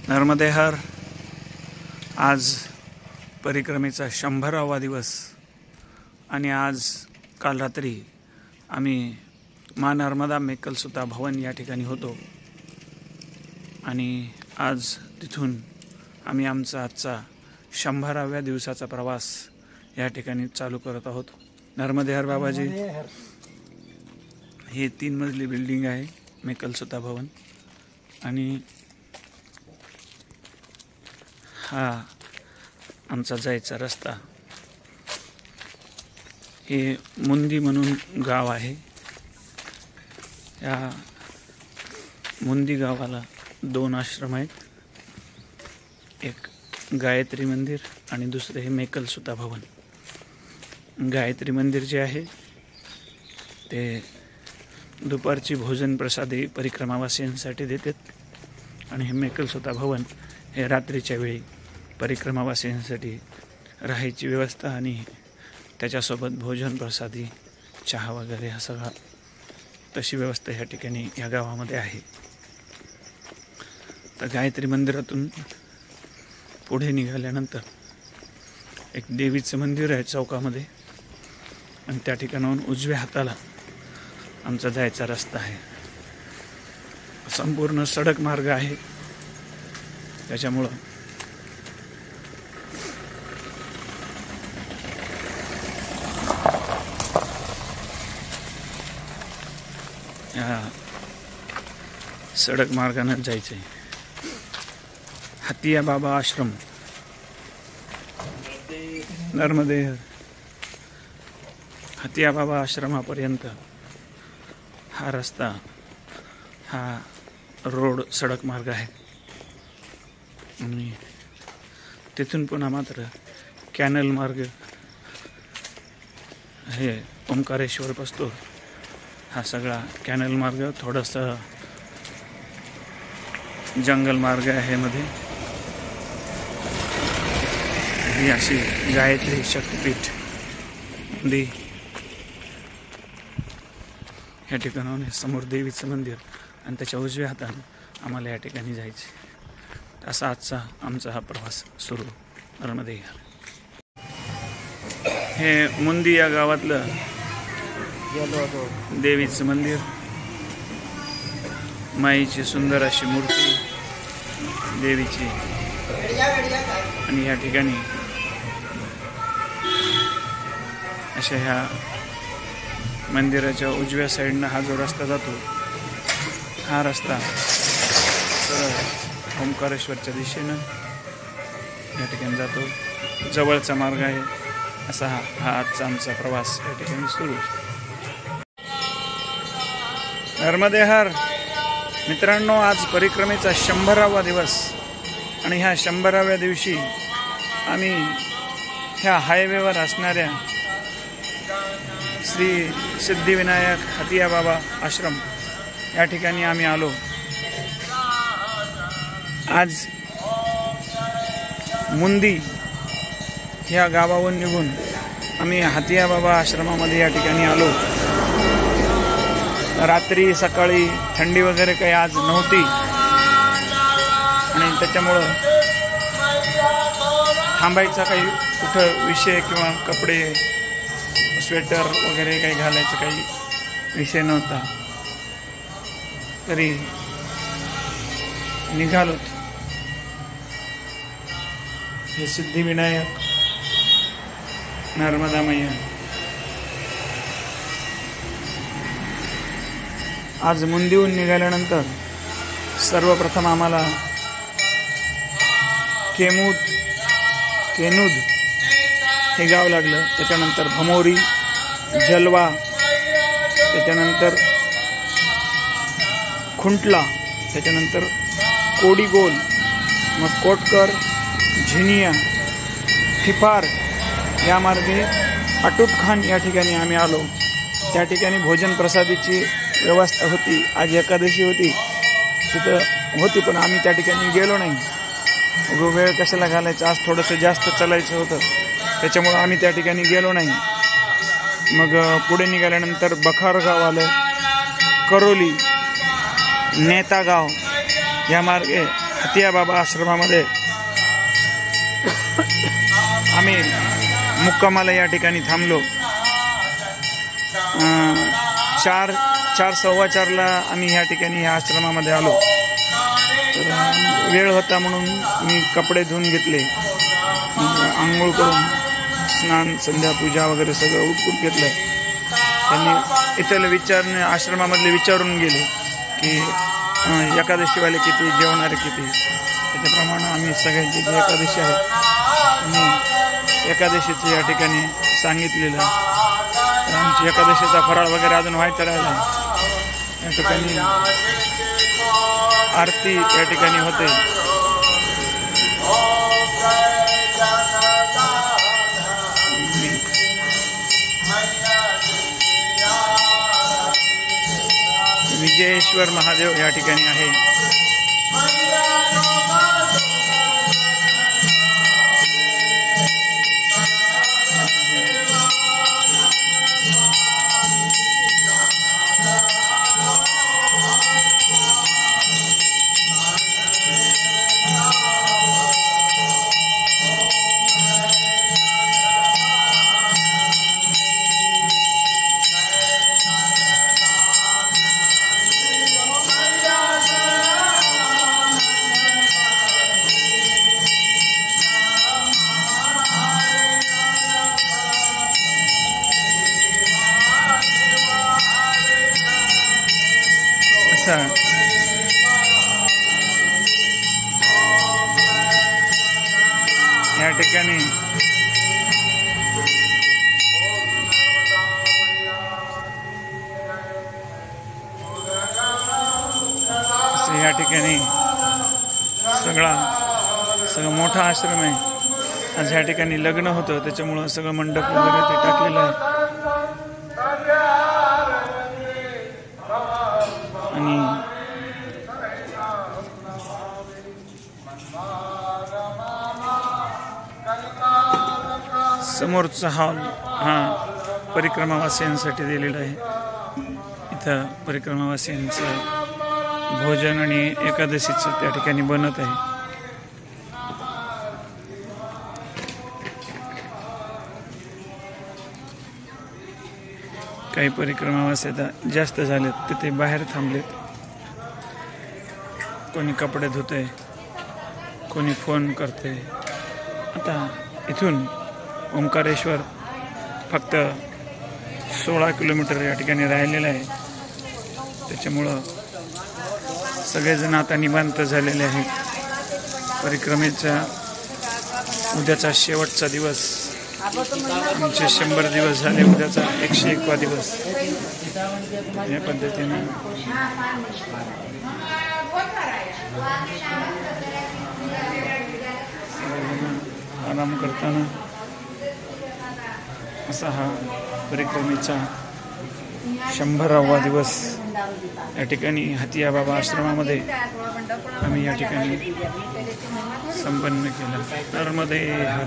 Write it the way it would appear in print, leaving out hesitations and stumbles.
नर्मदेहर आज परिक्रमेचा 100वा दिवस आणि आज काल रात्री आम्ही माँ नर्मदा मेकलसुता भवन या ठिकाणी होतो आणि आज तिथून आम्ही आमचा आजचा 100व्या दिवसाचा प्रवास या ठिकाणी चालू करत आहोत। नर्मदेहर बाबाजी हे 3 मजली बिल्डिंग आहे मेकलसुता भवन आणि हा आमचा जायचा रस्ता। हे मुंदी म्हणून गाव आहे। या मुंदी गावाला 2 आश्रम आहेत, एक गायत्री मंदिर आणि दुसरे हे मेकलसुता भवन। गायत्री मंदिर जे आहे ते दुपारची भोजन प्रसादी परिक्रमावासियांसाठी देतात आणि हे मेकलसुता भवन हे रात्रीच्या वेळी परिक्रमावासियांसाठी राहायची व्यवस्था आणि त्याच्यासोबत भोजन प्रसादी चहा वगैरे हा सगळा तशी व्यवस्था ह्या ठिकाणी या गावामध्ये आहे। तर गायत्री मंदिरातून पुढे निघाल्यानंतर एक देवीचं मंदिर आहे चौकामध्ये आणि त्या ठिकाणाहून उजव्या हाताला आमचा जायचा रस्ता आहे। संपूर्ण सडक मार्ग आहे, त्याच्यामुळं या सडक मार्गाने जायचं आहे। हतिया बाबा आश्रम नर्मदेहर हतिया बाबा आश्रमापर्यंत हा रस्ता हा रोड सडक मार्ग आहे आणि तिथून पुन्हा मात्र कॅनल मार्ग हे ओंकारेश्वर पस्तूर हा सगळा कॅनल मार्ग, थोडासा जंगल मार्ग आहे मध्ये। ही अशी गायत्री शक्तिपीठ मंदिर या ठिकाणाहून समोर देवीचं मंदिर आणि त्याच्या उजव्या हाताने आम्हाला या ठिकाणी जायचे। असा आजचा आमचा हा प्रवास सुरू नर्मदेहर। हे मुंदी या गावातलं देवीचं मंदिर, माईची सुंदर अशी मूर्ती देवीची आणि या ठिकाणी अशा ह्या मंदिराच्या उजव्या साईडनं हा जो रस्ता जातो हा रस्ता सरळ ओंकारेश्वरच्या दिशेनं या ठिकाणी जातो, जवळचा मार्ग आहे। असा हा आजचा आमचा प्रवास या ठिकाणी सुरू। नर्मदेहर मित्रांनो, आज परिक्रमेचा 100वा दिवस आणि ह्या 100व्या दिवशी आम्ही ह्या हायवेवर असणाऱ्या श्री सिद्धिविनायक हतिया बाबा आश्रम या ठिकाणी आम्ही आलो। आज मुंदी ह्या गावावरून निघून आम्ही हतिया बाबा आश्रमामध्ये या ठिकाणी आलो। रात्री सकाळी थंडी वगैरे काही आज नव्हती आणि त्याच्यामुळं थांबायचा काही कुठं विषय किंवा कपडे स्वेटर वगैरे काही घालायचं काही विषय नव्हता, तरी निघालो। हे सिद्धिविनायक नर्मदा मैया आज मुंदीहून निघाल्यानंतर सर्वप्रथम आम्हाला केनूद हे गाव लागलं, त्याच्यानंतर भमोरी, जलवा, त्याच्यानंतर खुंटला, त्याच्यानंतर कोडीगोल, मग कोटकर, झिनिया, फिफार या मार्गे अटूटखान या ठिकाणी आम्ही आलो। त्या ठिकाणी भोजन प्रसादीची व्यवस्था होती, आज एकादशी होती, तिथं होती, पण आम्ही त्या ठिकाणी गेलो नाही। वेळ कशाला घालायचा, आज थोडंसं जास्त चालायचं होतं, त्याच्यामुळं आम्ही त्या ठिकाणी गेलो नाही। मग पुढे निघाल्यानंतर बखारगाव आलं, करोली, नेतागाव या मार्गे हतिया बाबा आश्रमामध्ये आम्ही मुक्कामाला या ठिकाणी थांबलो. 4:15 आम्ही ह्या ठिकाणी ह्या आश्रमामध्ये आलो. तर वेळ होता म्हणून मी कपडे धुवून घेतले, आंघोळ करून स्नान संध्या पूजा वगैरे सगळं उरकून घेतलं. त्यांनी इथले आश्रमामधले विचारून गेले की एकादशीवाले किती, जेवणारे किती. त्याच्याप्रमाणे आम्ही सगळ्यांची जी एकादशी आहे आणि एकादशीचं या ठिकाणी सांगितलेलं. तर आमची एकादशीचा फराळ वगैरे अजून व्हायचा राहिला. या ठिकाणी आरती या ठिकाणी होते. विजयेश्वर महादेव या ठिकाणी आहे. या ठिकाणी या ठिकाणी सगळं मोठा आश्रम आहे. आज ह्या ठिकाणी लग्न होतं, त्याच्यामुळं सगळं मंडप वगैरे ते टाकलेलं आहे. आणि समोरचा हॉल हा परिक्रमावासियांसाठी दिलेला आहे. इथं परिक्रमावासियांचं भोजन आणि एकादशीचं त्या ठिकाणी बनत आहे. काही परिक्रमावासी आता जास्त झालेत, तिथे बाहेर थांबलेत. कोणी कपडे धुते, कोणी फोन करते. आता इथून ओंकारेश्वर फक्त 16 किलोमीटर या ठिकाणी राहिलेलं आहे. त्याच्यामुळं सगळेजण आता निवांत झालेले आहेत. परिक्रमेचा उद्याचा शेवटचा दिवस, आमचे 100 दिवस झाले, उद्याचा 101वा दिवस. या पद्धतीने आराम करताना असा हा परिक्रमेचा 100वा दिवस या ठिकाणी हतिया बाबा आश्रमामध्ये आम्ही या ठिकाणी संपन्न केला. नर्मदे हर.